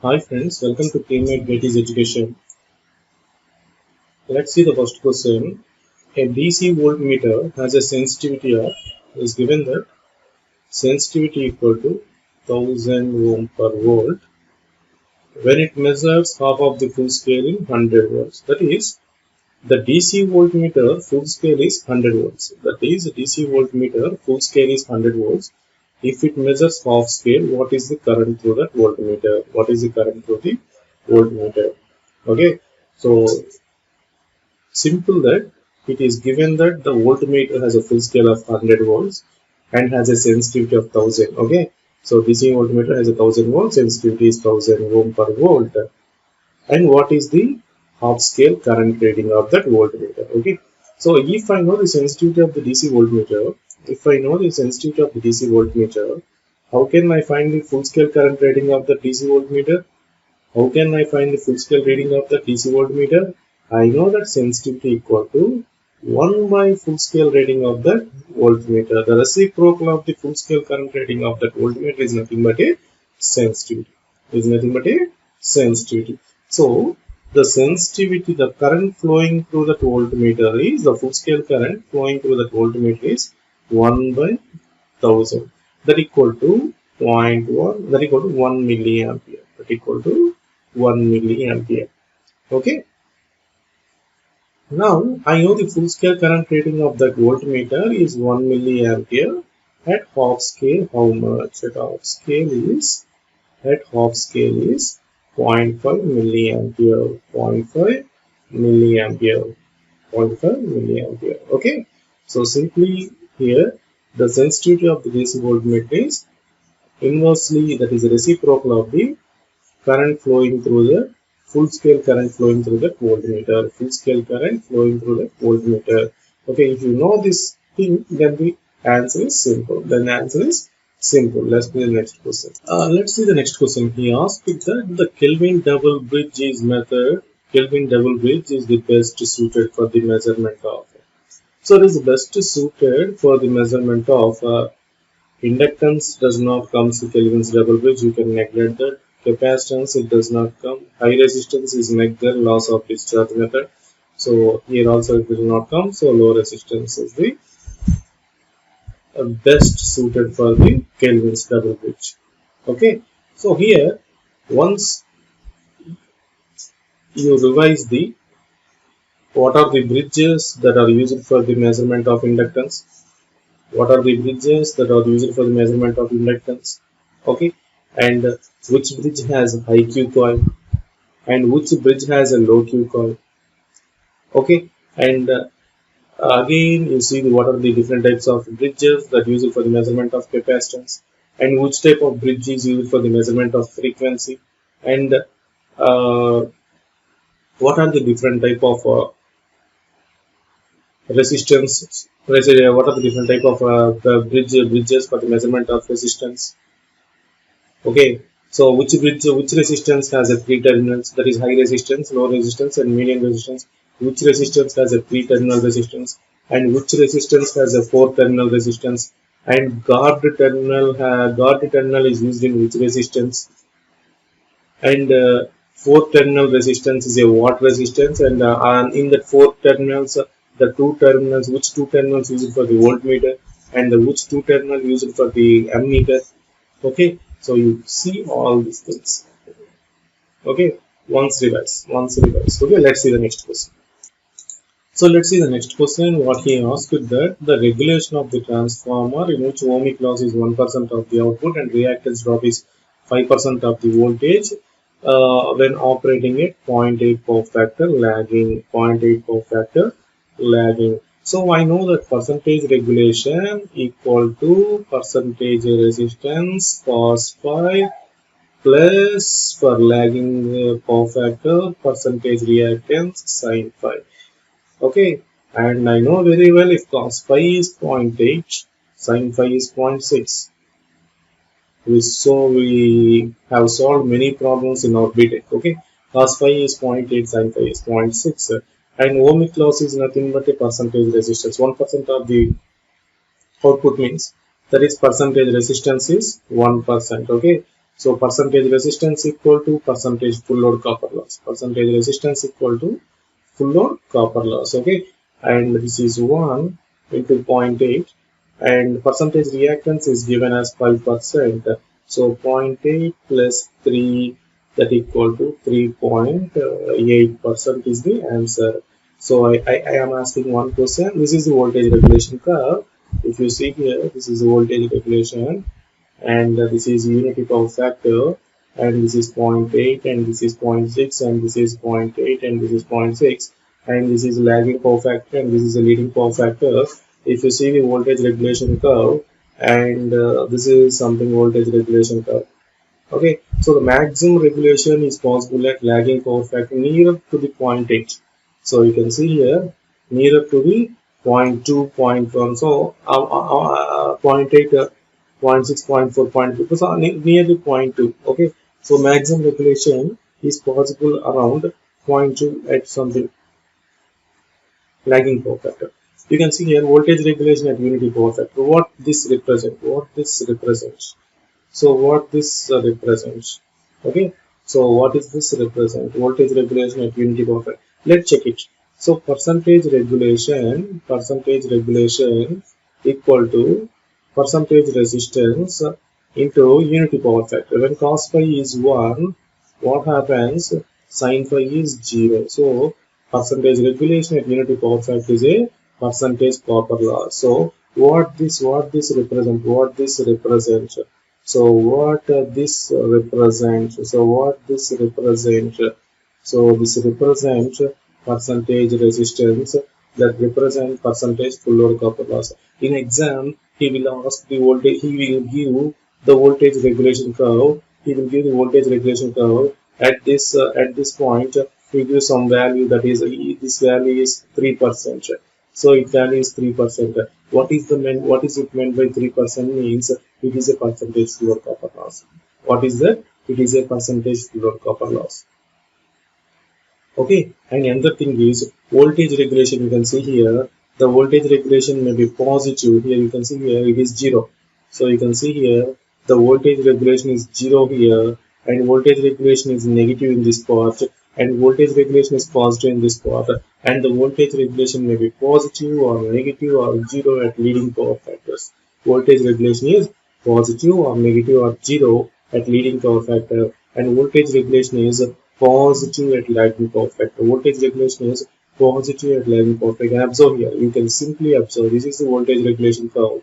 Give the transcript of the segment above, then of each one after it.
Hi friends, welcome to Teammate Getty's Education. Let's see the first question. A DC voltmeter has a sensitivity of, is given that sensitivity equal to 1000 ohm per volt when it measures half of the full scale in 100 volts. That is, the DC voltmeter full scale is 100 volts. That is, DC voltmeter full scale is 100 volts. If it measures half scale, what is the current through that voltmeter? What is the current through the voltmeter? Okay, so simple that it is given that the voltmeter has a full scale of 100 volts and has a sensitivity of 1000. Okay, so DC voltmeter has a 1000 volts, sensitivity is 1000 ohm per volt. And what is the half scale current rating of that voltmeter? Okay, so if I know the sensitivity of the DC voltmeter, how can I find the full scale current rating of the DC voltmeter? How can I find the full scale reading of the DC voltmeter? I know that sensitivity equal to 1 by full scale reading of that voltmeter. The reciprocal of the full scale current rating of that voltmeter is nothing but a sensitivity. So the sensitivity, the current flowing through that voltmeter is, the full scale current flowing through that voltmeter is 1 by 1000. That equal to 0.1, that equal to 1 milliampere. That equal to 1 milliampere. Okay. Now I know the full scale current rating of that voltmeter is 1 milliampere. At half scale, how much? At half scale is 0.5 milliampere. 0.5 milliampere. 0.5 milliampere. Okay. So simply here the sensitivity of the DC voltmeter is inversely, that is reciprocal of the current flowing through the full scale current flowing through the voltmeter. Okay, if you know this thing, then the answer is simple. Let's do the next question. Let's see the next question. He asked that the Kelvin double bridge is the best suited for the measurement of. So it is best suited for the measurement of inductance. Does not come to Kelvin's double bridge. You can neglect that. Capacitance, it does not come. High resistance is Mechner loss of discharge method. So here also it will not come. So low resistance is the best suited for the Kelvin's double bridge. Okay. So here once you revise the what are the bridges that are used for the measurement of inductance. Okay, and which bridge has high Q coil and which bridge has a low Q coil. Okay, and again you see what are the different types of bridges that used for the measurement of capacitance and which type of bridge is used for the measurement of frequency, and what are the different type of resistance. What are the different type of bridges for the measurement of resistance. Okay, so which resistance has a 3 terminals, that is high resistance, low resistance and medium resistance. Which resistance has a 3 terminal resistance and which resistance has a 4 terminal resistance, and guard terminal is used in which resistance, and 4 terminal resistance is a watt resistance, and in the 4 terminals the 2 terminals, which 2 terminals used for the voltmeter and which 2 terminal used for the ammeter. Okay, so you see all these things. Okay, once revise. Okay, let's see the next question. So let's see the next question. What he asked that the regulation of the transformer in which ohmic loss is 1% of the output and reactance drop is 5% of the voltage when operating at 0.8 power factor lagging. So I know that percentage regulation equal to percentage resistance cos phi plus for lagging power factor percentage reactance sin phi. Okay, and I know very well if cos phi is 0.8, sin phi is 0.6. So we have solved many problems in our BTech. Okay, cos phi is 0.8, sin phi is 0.6, and ohmic loss is nothing but a percentage resistance. 1% of the output means that is percentage resistance is 1%. Okay, So percentage resistance equal to percentage full load copper loss. Percentage resistance equal to full load copper loss. Okay, and this is 1 into 0.8, and percentage reactance is given as 5%. So 0.8 plus 3, that equal to 3.8% is the answer. So I am asking one question. This is the voltage regulation curve. If you see here, this is the voltage regulation, and this is unity power factor, and this is 0.8, and this is 0.6, and this is 0.8, and this is 0.6, and this is lagging power factor, and this is a leading power factor. If you see the voltage regulation curve, and this is something voltage regulation curve. Okay, so the maximum regulation is possible at lagging power factor nearer to the 0.8. So you can see here nearer to the 0.2, 0.1. So 0.8, 0.6, 0.4, 0.2. So near the 0.2. Okay, so maximum regulation is possible around 0.2 at something lagging power factor. You can see here voltage regulation at unity power factor. What this represents? What this represents? So what this represents? Okay, so what is this represent? Voltage regulation at unity power factor. Let's check it. So percentage regulation equal to percentage resistance into unity power factor. When cos phi is 1, what happens? Sin phi is 0. So percentage regulation at unity power factor is a percentage copper loss. So what this represent? What this represents? So what this represents? So what this represents? So this represents percentage resistance, that represent percentage full load copper loss. In exam, he will ask the voltage. He will give the voltage regulation curve. He will give the voltage regulation curve at this point. He gives some value, that is this value is 3%. So its value is 3%. What is it meant by 3%? Means it is a percentage full load copper loss. What is that? It is a percentage full load copper loss. Okay, and another thing is voltage regulation. You can see here the voltage regulation may be positive. Here you can see here it is 0. So you can see here the voltage regulation is 0 here, and voltage regulation is negative in this part, and voltage regulation is positive in this part, and the voltage regulation may be positive or negative or 0 at leading power factors. Voltage regulation is positive or negative or 0 at leading power factor, and voltage regulation is positive at lagging power factor. Voltage regulation is positive at lagging power factor. You can observe here. You can simply observe. This is the voltage regulation curve.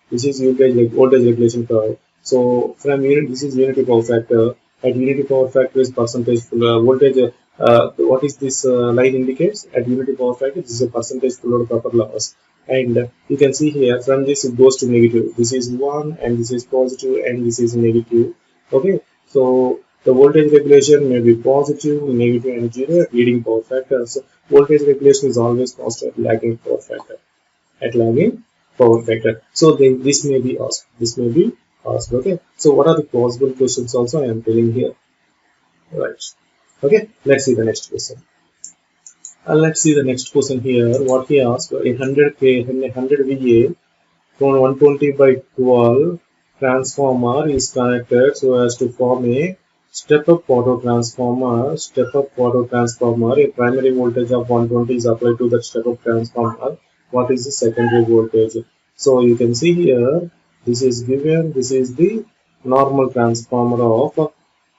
This is voltage regulation curve. So from unit, this is unity power factor. At unity power factor is percentage voltage. What is this line indicates? At unity power factor, this is a percentage full load copper loss. And you can see here from this it goes to negative. This is 1, and this is positive, and this is negative. Okay, so the voltage regulation may be positive, negative, and 0 at leading power factor. So voltage regulation is always constant at lagging power factor. At lagging power factor. So then this may be asked. This may be asked. Okay. So what are the possible questions? Also, I am telling here. Right. Okay. Let's see the next question. Let's see the next question here. What he asked in 100K, 100 VA from 120 by 12 transformer is connected so as to form a step-up auto transformer. A primary voltage of 120 is applied to that step-up transformer. What is the secondary voltage? So you can see here, this is given. This is the normal transformer of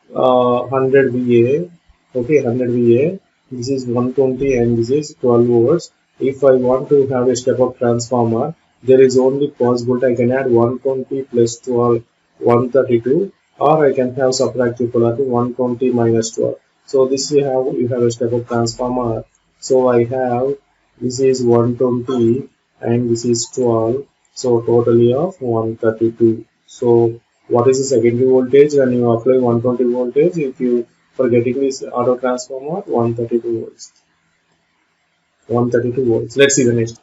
100 VA. Okay, 100 VA. This is 120 and this is 12 volts. If I want to have a step-up transformer, there is only possibility I can add 120 plus 12, 132, or I can have subtractive polarity 120 minus 12. So this you have a step-up transformer. So I have, this is 120 and this is 12. So totally of 132. So what is the secondary voltage when you apply 120 voltage? If you for getting this auto transformer, 132 volts. 132 volts. Let's see the next.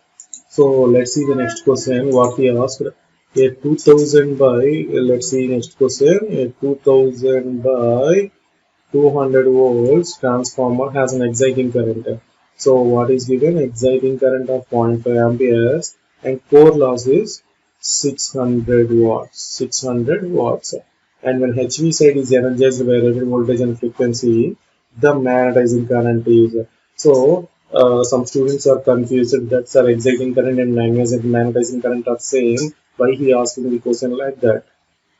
So let's see the next question. What he asked. A 2000 by, let's see next question. A 2000 by 200 volts transformer has an exciting current. So what is given? Exciting current of 0.5 amperes and core loss is 600 watts. 600 watts. and when HV side is energized by rated voltage and frequency, the magnetizing current is. So some students are confused that are exciting current and magnetizing current are same. Why he asking the question like that?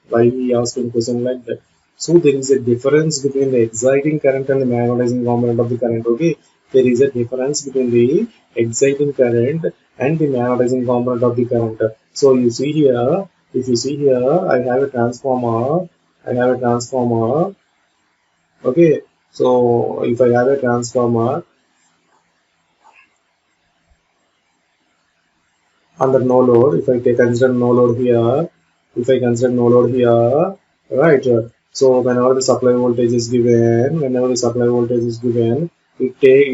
Why he asking question like that? So there is a difference between the exciting current and the magnetizing component of the current. Okay, there is a difference between the exciting current and the magnetizing component of the current. So you see here, if you see here, I have a transformer. I have a transformer. Okay, so if I have a transformer under no load, if I take consider no load here, if I consider no load here, right? So whenever the supply voltage is given, it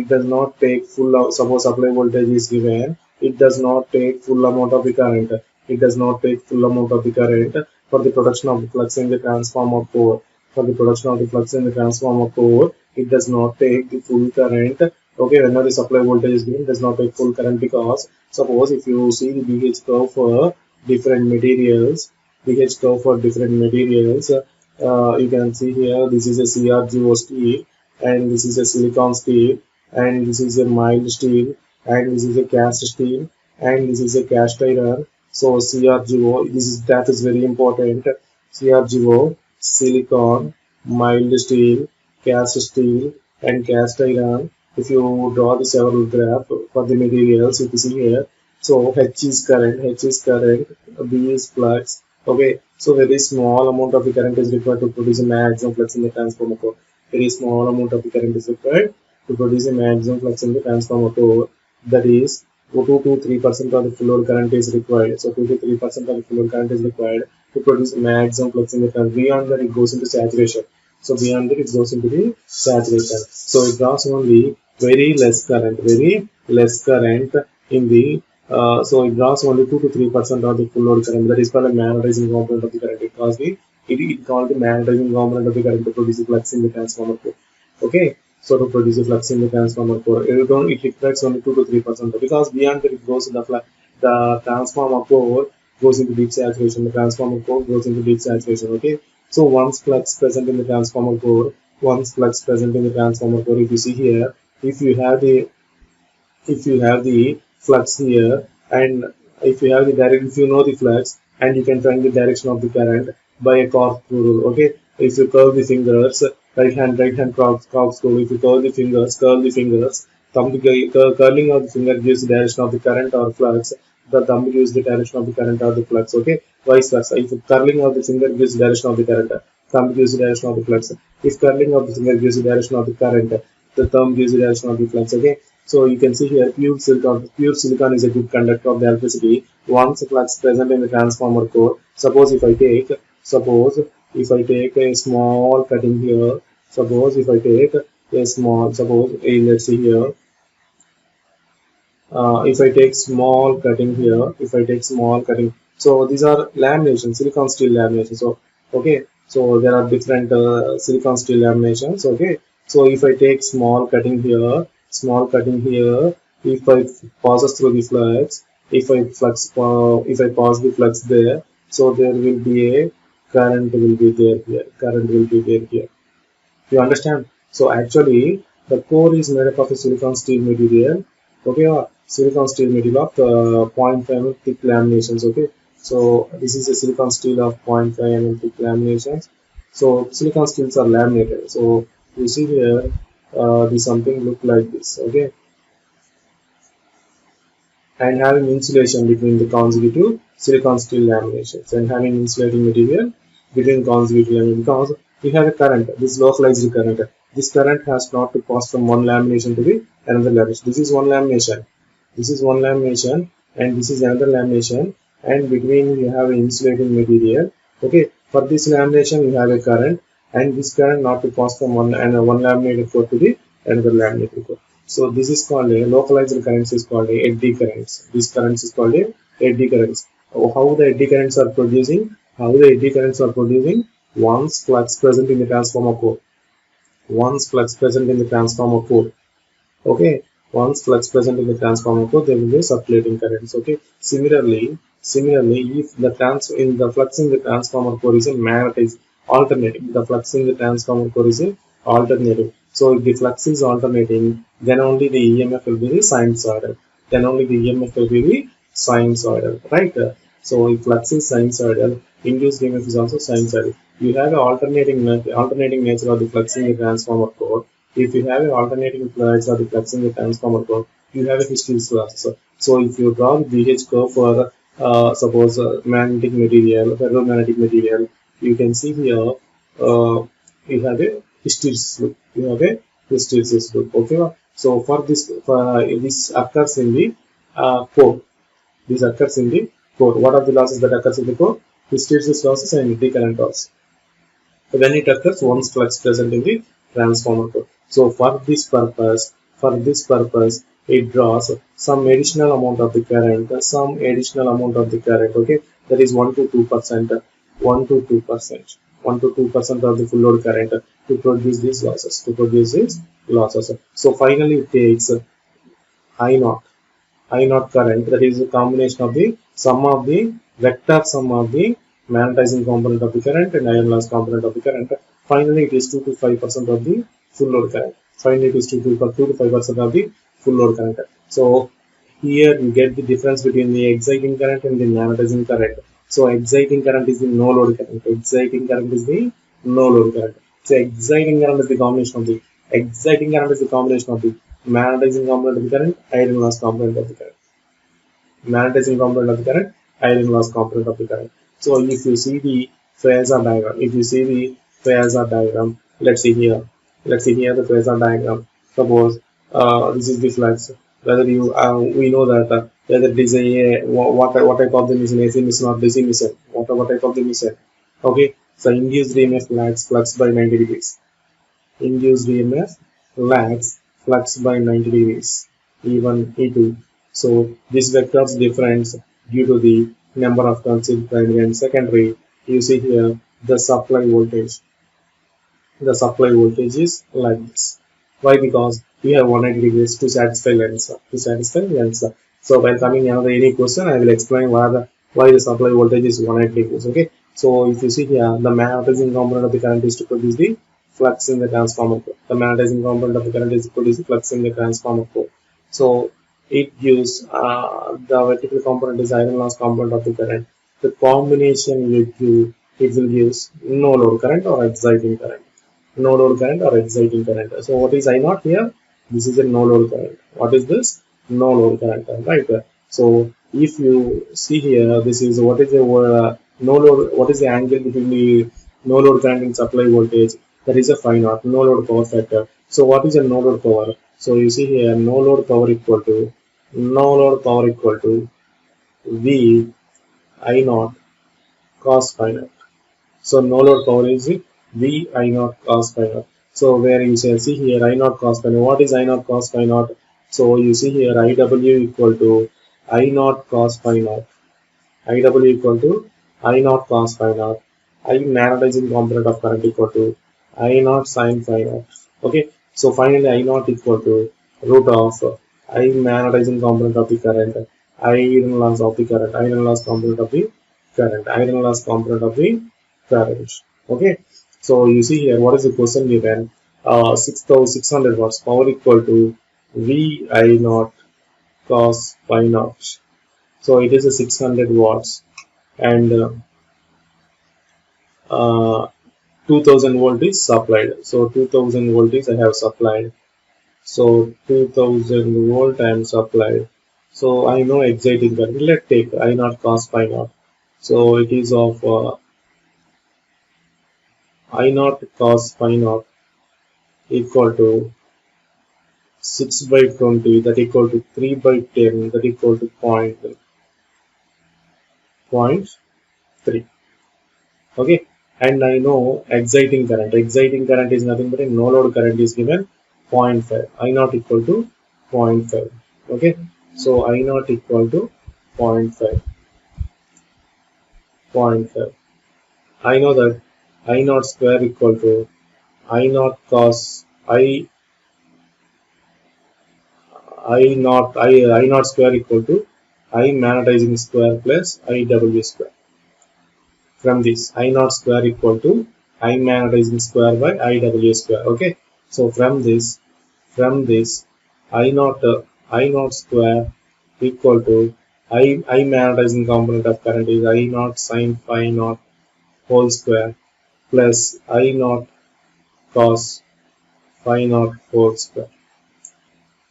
does not take suppose supply voltage is given, it does not take full amount of the current. It does not take full amount of the current for the production of the flux in the transformer core. For the production of the flux in the transformer core, it does not take the full current. Okay, whenever the supply voltage is given, it does not take full current because suppose if you see the BH curve for different materials, you can see here this is a CRGO steel and this is a silicon steel and this is a mild steel and this is a cast steel and this is a cast iron. So CRGO, that is very important. CRGO, silicon, mild steel, cast steel and cast iron. If you draw the several graph for the materials, you can see here. So H is current, B is flux. Okay, so very small amount of the current is required to produce a maximum flux in the transformer core. Very small amount of the current is required to produce a maximum flux in the transformer core. That is 2 to 3% of the full load current is required. So 2 to 3% of the full load current is required to produce a maximum flux in the current. Beyond that, it goes into saturation. So beyond that, it goes into the saturation. So it draws only very less current in the so it draws only 2 to 3% of the full load current. That is called a magnetizing component of the current. It called the magnetizing component of the current to produce a flux in the transformer core. Okay, so to produce a flux in the transformer core, it reflects only 2 to 3% because beyond that it goes to the transformer core goes into deep saturation. The transformer core goes into deep saturation. Okay, so once flux present in the transformer core, if you see here, if you have the flux here and if you have the direct if you know the flux and you can find the direction of the current by a corkscrew rule. Okay, if you curve the fingers, right hand corkscrew, if you curl the fingers, curling of the finger gives the direction of the current or flux, the thumb gives the direction of the current or the flux. Okay, vice versa, if curling of the finger gives the direction of the current, thumb gives the direction of the flux. If curling of the finger gives the direction of the current, the thumb gives the direction of the flux. Okay, so you can see here pure silicon is a good conductor of the electricity once flux present in the transformer core. Suppose if I take a small cutting here, let's see here, if I take small cutting here, so these are lamination, silicon steel lamination. So okay, so there are different silicon steel laminations. Okay, so if I take small cutting here, if I passes through the flux, if I pass the flux there, so there will be a current will be there here. You understand? So actually, the core is made up of a silicon steel material. Okay, silicon steel material of 0.5 mm thick laminations. Okay, so this is a silicon steel of 0.5 mm thick laminations. So silicon steels are laminated. So you see here, this something look like this. Okay, and having insulation between the consecutive silicon steel laminations and having insulating material between consecutive laminations because we have a current, this localized current. This current has not to pass from one lamination to the another lamination. This is one lamination, and this is another lamination, and between you have an insulating material. Okay, for this lamination you have a current, and this current not to pass from one laminated core to the another laminated core. So this is called a localized currents is called a eddy currents. These currents is called a eddy currents. How the eddy currents are producing? Once flux present in the transformer core. Okay. Once flux present in the transformer core, there will be circulating currents. Okay. Similarly, if the flux in the transformer core is a alternating. The flux in the transformer core is alternating. So if the flux is alternating, then only the EMF will be the sinusoidal. Then only the EMF will be the sinusoidal, right? So if flux is sinusoidal, induced EMF is also sinusoidal. You have an alternating nature of the flux in the transformer core. If you have an alternating nature of the flux in the transformer core, you have a hysteresis losses. So if you draw the BH curve for suppose magnetic material, ferromagnetic material, you can see here you have a hysteresis loop. You have a hysteresis loop. Okay. So for this occurs in the core. This occurs in the core. What are the losses that occurs in the core? Hysteresis losses and eddy current loss. So when it occurs, once flux present in the transformer core. So for this purpose, it draws some additional amount of the current, okay, that is 1 to 2%, 1 to 2%, 1 to 2% of the full load current to produce these losses, So finally it takes I naught current, that is a combination of the vector sum of the magnetizing component of the current and iron loss component of the current. Finally, it is 2 to 5% of the full load current. Finally, it is 2 to 5% of the full load current. So here you get the difference between the exciting current and the magnetizing current. So exciting current is the no load current. So exciting current is the combination of the magnetizing component of the current, iron loss component of the current. Magnetizing component of the current, iron loss component of the current. So if you see the phasor diagram, let's see here the phasor diagram. Suppose this is the flux. Whether we know that whether it is a what type of the machine, AC machine or DC machine, what type of the machine. Okay, so induced EMF lags flux by 90 degrees. Induced EMF lags flux by 90 degrees, E1, E2. So this vector's difference due to the number of turns in primary and secondary. You see here the supply voltage. The supply voltage is like this. Why? Because we have 180 degrees to satisfy lens. So while coming another any question, I will explain why the supply voltage is 180 degrees. Okay. So if you see here, the magnetizing component of the current is to produce the flux in the transformer core. The magnetizing component of the current is to produce the flux in the transformer core. So it gives the vertical component is iron loss component of the current. The combination it will give no load current or exciting current. No load current or exciting current. So what is I naught here? This is a no load current. What is this? No load current, right? So if you see here, this is what is the no load. What is the angle between the no load current and supply voltage? That is a phi naught, no load power factor. So what is a no load power? So you see here, no load power equal to V I naught cos phi naught. So no load power is V I naught cos phi naught. So where you see here I naught cos phi naught. What is I naught cos phi naught? So you see here IW equal to I naught cos phi naught. IW equal to I naught cos phi naught. I magnetizing component of current equal to I naught sin phi naught. Okay. So finally I naught equal to root of I magnetizing component of the current, iron loss of the current, iron loss component of the current. Okay. So you see here, what is the question given? 6,600 watts power equal to V I naught cos phi naught. So it is a 600 watts and 2000 volt is supplied. So 2000 volt is I have supplied. So 2000 volt I am supplied. So I know exciting current. Let's take I naught cos phi naught. So it is of I naught cos phi naught equal to 6 by 20, that equal to 3 by 10, that equal to 0.3. Okay. And I know exciting current. Exciting current is nothing but a no load current is given 0.5. I naught equal to 0.5. Okay. So I naught equal to 0.5. I know that I naught square equal to I naught cos I naught square equal to I magnetizing square plus IW square. From this I naught square equal to I magnetizing square by IW square. Okay, so from this I naught square equal to I magnetizing component of current is I naught sine phi naught whole square plus I naught cos phi naught whole square.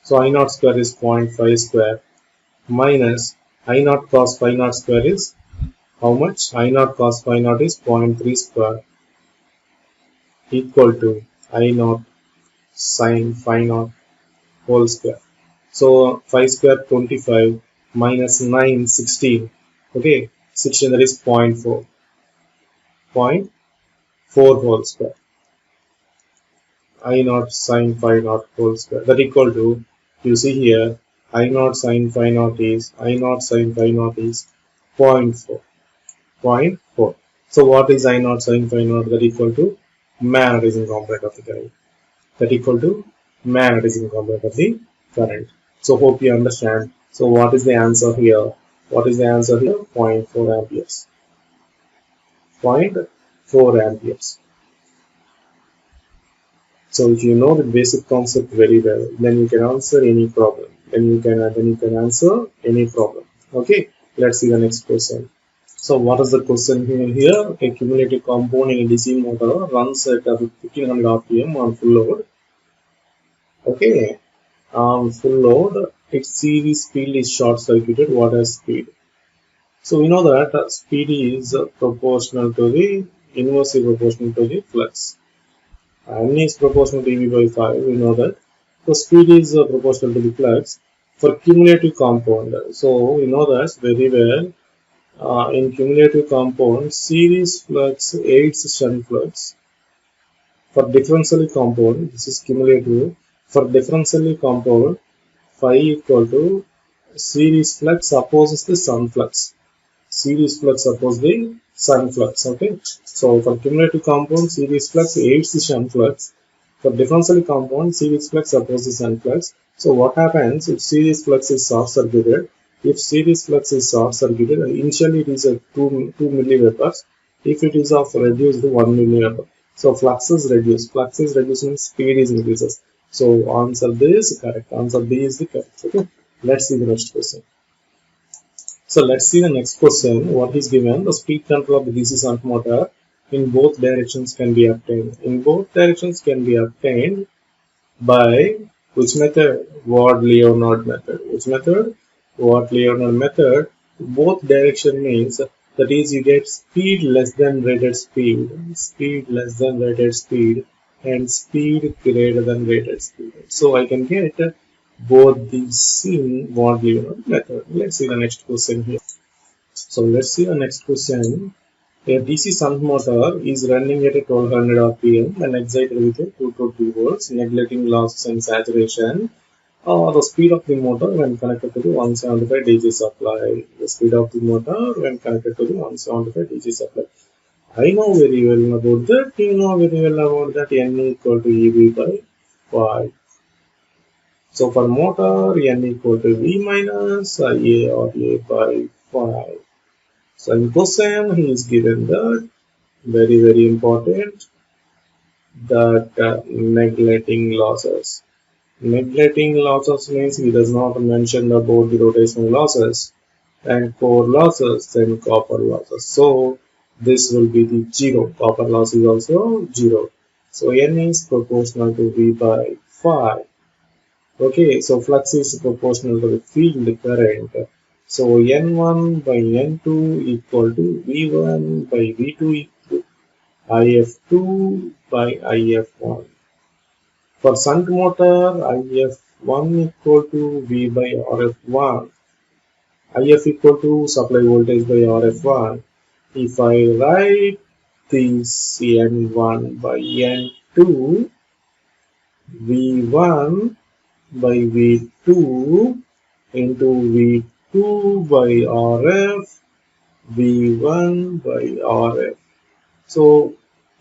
So I naught square is 0.5 square minus I naught cos phi naught square is how much? I naught cos phi naught is 0.3 square equal to I naught sine phi naught whole square. So 5 square 25 minus 9 16. Okay, 16 that is 0.4. 0.4 whole square. I naught sine phi naught whole square that equal to, you see here, I naught sine phi naught is 0.4. 0.4. So what is I naught sine phi naught? That equal to magnetizing component of the current. That equal to magnetizing component of the current. So hope you understand. So what is the answer here? What is the answer here? 0.4 amperes. 0.4 amperes. So if you know the basic concept very well, then you can answer any problem. Then you can answer any problem. Okay, let's see the next question. So what is the question here? A cumulative compound in a DC motor runs at 1500 RPM on full load. Okay, on full load, its series field is short circuited. What is speed? So we know that speed is proportional to the inversely proportional to the flux. N is proportional to EV by 5. We know that. So speed is proportional to the flux for cumulative compound. So we know that very well. In cumulative compound, series flux aids shunt flux. For differentially compound, this is cumulative. For differentially compound, phi equal to series flux opposes the shunt flux. Series flux opposes the shunt flux. Okay. So for cumulative compound, series flux aids the shunt flux. For differentially compound, series flux opposes shunt flux. So what happens if series flux is short circuited? If series flux is short circuited, initially it is a 2 millivapors. If it is of reduced to 1 millivapor, so flux is reduced. Flux is reduced means speed is increases. So answer B is correct. Answer B is the correct. Okay. Let's see the next question. So let's see the next question. What is given? The speed control of the DC shunt motor in both directions can be obtained. In both directions can be obtained by which method? Ward-Leonard method. Which method? Ward-Leonard method. Both direction means that is you get speed less than rated speed, speed less than rated speed, and speed greater than rated speed. So I can get both these in Ward-Leonard method. Let's see the next question here. So let's see the next question. A DC shunt motor is running at a 1200 RPM and excited with a 220 volts, neglecting losses and saturation. The speed of the motor when connected to the 175 DC supply. The speed of the motor when connected to the 175 DC supply. I know very well about that. You know very well about that. N equal to EV by 5. So for motor, N equal to V minus IA or A by 5. So in question, he is given that very important, that neglecting losses. Neglecting losses means he does not mention about the rotational losses and core losses and copper losses. So this will be the 0. Copper loss is also 0. So N is proportional to V by 5. Okay, so flux is proportional to the field current. So N1 by N2 equal to V1 by V2 equal to IF2 by IF1. For shunt motor, IF1 equal to V by RF1. IF equal to supply voltage by RF1. If I write this N1 by N2, V1 by V2 into V2 by RF, V1 by RF. So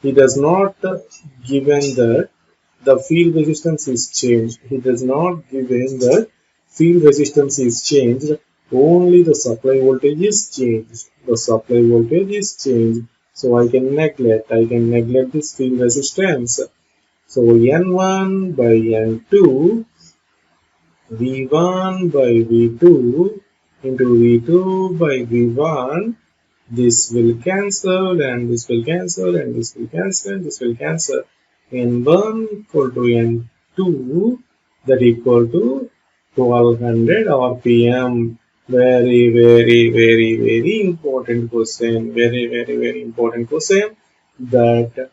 he does not given that the field resistance is changed. He does not given that field resistance is changed. Only the supply voltage is changed. The supply voltage is changed. So I can neglect this field resistance. So N1 by N2, V1 by V2 into V2 by V1. This will cancel and this will cancel and this will cancel and this will cancel. N1 equal to N2, that equal to 1200 RPM. Very important question. Very important question. That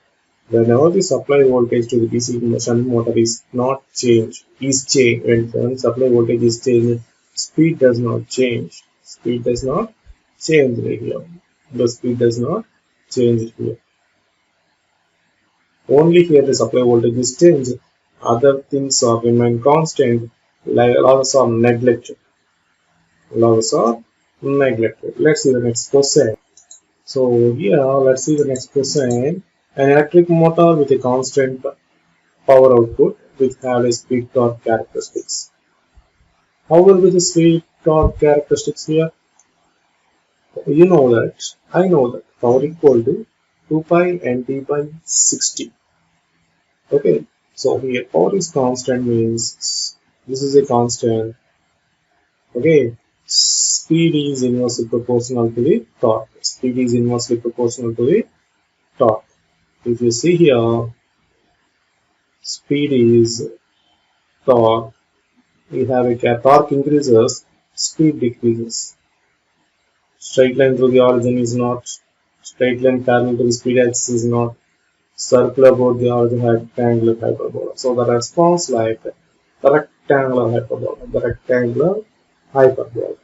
whenever the supply voltage to the DC shunt motor is not changed, when supply voltage is changed, speed does not change. Speed does not change here. The speed does not change here. Only here the supply voltage is changed. Other things are remain constant, like loss are neglected. Loss are neglected. Let's see the next question. So here, let's see the next question. An electric motor with a constant power output which have a speed torque characteristics. How will be the speed torque characteristics here? You know that, I know that power equal to 2 pi nt by 60. Okay, so here power is constant means this is a constant. Okay, speed is inversely proportional to the torque. Speed is inversely proportional to the torque. If you see here, speed is torque. We have a torque increases, speed decreases. Straight line through the origin is not. Straight line parallel to the speed axis is not. Circular about the origin rectangular hyperbola. So the response like the rectangular hyperbola. The rectangular hyperbola.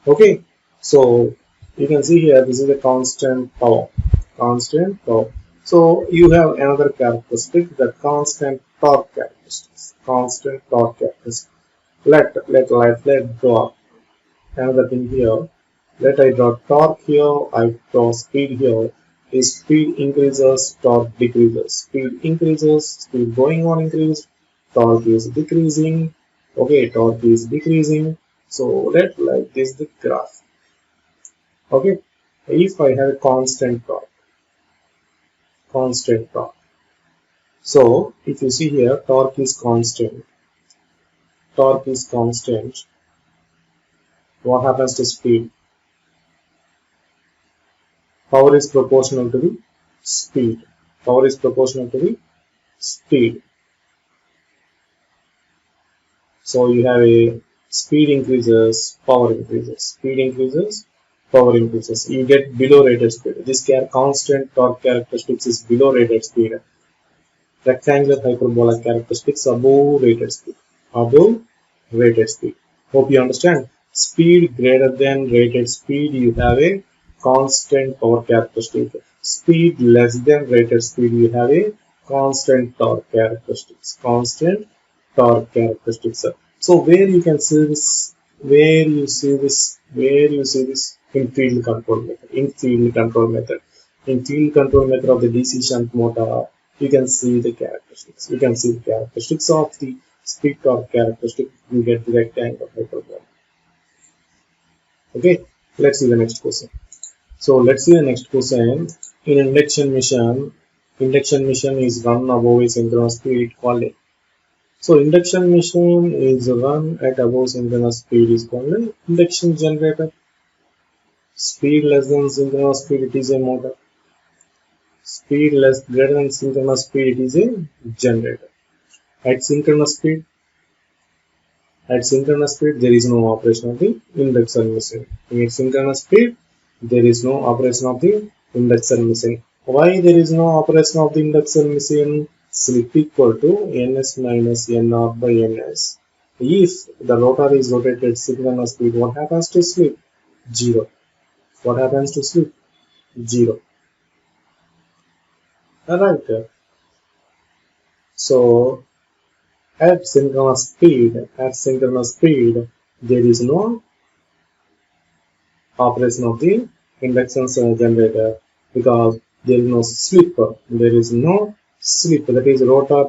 Okay, so you can see here this is a constant power. Constant power. So you have another characteristic, the constant torque characteristics. Constant torque characteristics. Let draw another thing here. Let I draw torque here, I draw speed here. If speed increases, torque decreases. Speed increases, speed going on increase, torque is decreasing. Okay, torque is decreasing. So let like this the graph. Okay, if I have a constant torque. So if you see here, torque is constant. Torque is constant. What happens to speed? Power is proportional to the speed. Power is proportional to the speed. So you have a speed increases, power increases. Speed increases, power increases. You get below rated speed. This constant torque characteristics is below rated speed. Rectangular hyperbola characteristics above rated speed. Above rated speed. Hope you understand. Speed greater than rated speed, you have a constant power characteristic. Speed less than rated speed, you have a constant torque characteristics. Constant torque characteristics. So where you can see this, where you see this in field control method. In field control method of the DC shunt motor, you can see the characteristics. You can see the characteristics of the speed torque characteristic. You get the rectangle hyperbola. Okay, let's see the next question. So let's see the next question. In induction machine is run above a synchronous speed called a. So induction machine is run at above synchronous speed is called an induction generator. Speed less than synchronous speed, it is a motor. Speed less greater than synchronous speed, it is a generator. At synchronous speed, there is no operation of the induction machine. At synchronous speed, there is no operation of the induction machine. Why there is no operation of the induction machine? Slip equal to ns minus n0 by ns. If the rotor is rotated at synchronous speed, what happens to slip? 0. What happens to slip? 0. Alright. So at synchronous speed, there is no operation of the induction generator because there is no slip. There is no slip. That is, rotor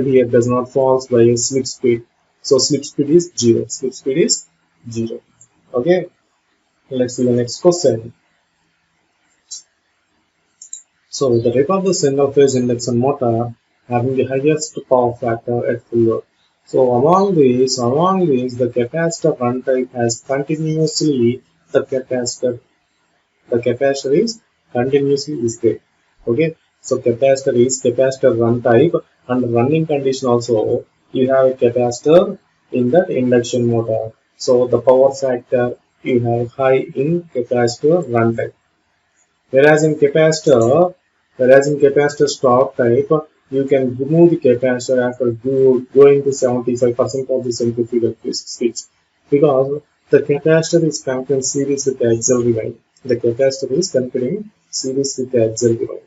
here does not fall by a slip speed. So slip speed is 0. Slip speed is 0. Okay. Let's see the next question. So the type of the single phase induction motor having the highest power factor at full load. So among these, the capacitor run type has continuously the capacitor is continuously is there. Okay, so capacitor is capacitor run type, and running condition also you have a capacitor in that induction motor. So the power factor you have high in capacitor run type. Whereas in capacitor stop type, you can remove the capacitor after going to 75% of the centrifugal switch, because the capacitor is connected in series with the auxiliary line. The capacitor is connected in series with the auxiliary line.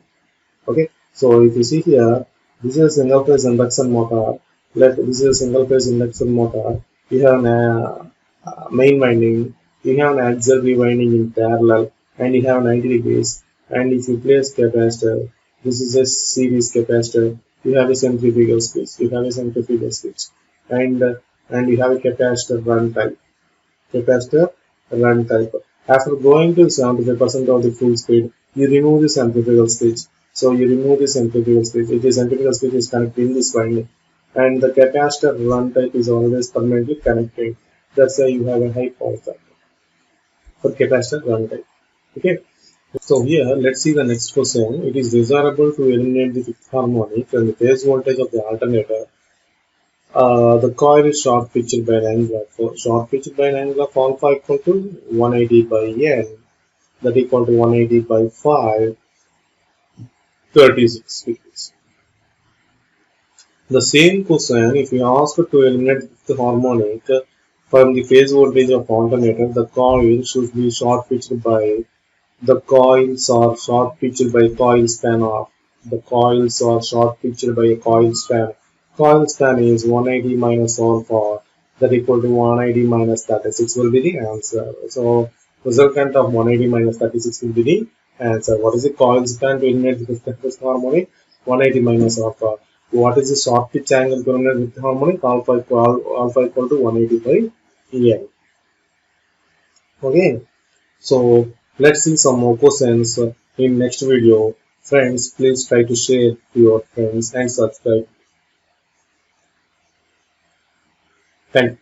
Okay, so if you see here, this is a single phase induction motor. This is a single phase induction motor. You have an main winding, you have an auxiliary winding in parallel, and you have 90 degrees. And if you place capacitor, this is a series capacitor. You have a centrifugal switch. And you have a capacitor run type. After going to 75% of the full speed, you remove the centrifugal switch. So you remove the centrifugal switch. If the centrifugal switch is connected in this winding, and the capacitor run type is always permanently connected. That's why you have a high power factor for capacitor run type. Okay. So here, let's see the next question. It is desirable to eliminate the fifth harmonic and the phase voltage of the alternator. The coil is short pitched by an angle of alpha equal to 180 by n, that equal to 180 by 5, 36 degrees. The same question, if we ask to eliminate the harmonic from the phase voltage of alternator, the coil should be short pitched by the coils are short pitched by coil span of the coils are short pitched by a coil span. Coil span is 180 minus alpha, that equal to 180 minus 36 will be the answer. So resultant of 180 minus 36 will be the answer. What is the coil span to eliminate the fifth harmonic? 180 minus alpha. What is the short pitch angle to eliminate with the harmonic? Alpha equal to 180 by n. Okay. So let's see some more questions in next video. Friends, please try to share to your friends and subscribe. Thank you.